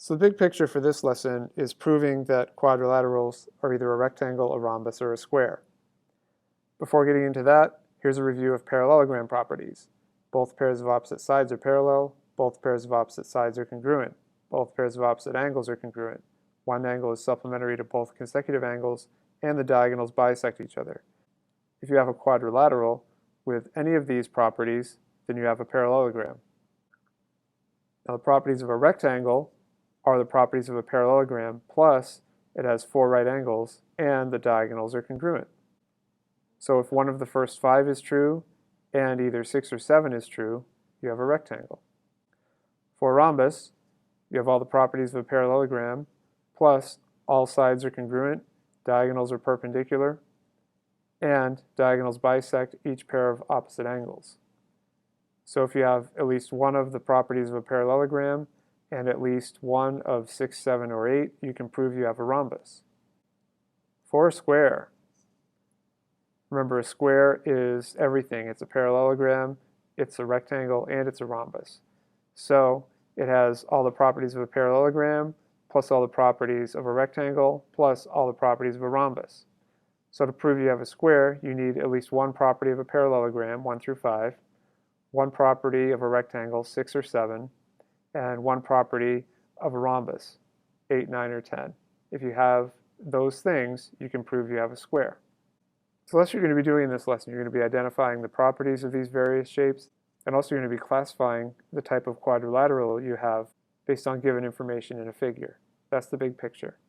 So the big picture for this lesson is proving that quadrilaterals are either a rectangle, a rhombus, or a square. Before getting into that, here's a review of parallelogram properties. Both pairs of opposite sides are parallel, both pairs of opposite sides are congruent, both pairs of opposite angles are congruent, one angle is supplementary to both consecutive angles, and the diagonals bisect each other. If you have a quadrilateral with any of these properties, then you have a parallelogram. Now the properties of a rectangle are the properties of a parallelogram, plus it has 4 right angles and the diagonals are congruent. So if one of the first 5 is true and either 6 or 7 is true, you have a rectangle. For a rhombus, you have all the properties of a parallelogram, plus all sides are congruent, diagonals are perpendicular, and diagonals bisect each pair of opposite angles. So if you have at least one of the properties of a parallelogram and at least one of 6, 7, or 8, you can prove you have a rhombus. For a square, remember a square is everything. It's a parallelogram, it's a rectangle, and it's a rhombus. So it has all the properties of a parallelogram, plus all the properties of a rectangle, plus all the properties of a rhombus. So to prove you have a square, you need at least one property of a parallelogram, 1 through 5, one property of a rectangle, 6 or 7, and one property of a rhombus, 8, 9, or 10. If you have those things, you can prove you have a square. So that's what you're going to be doing in this lesson. You're going to be identifying the properties of these various shapes, and also you're going to be classifying the type of quadrilateral you have based on given information in a figure. That's the big picture.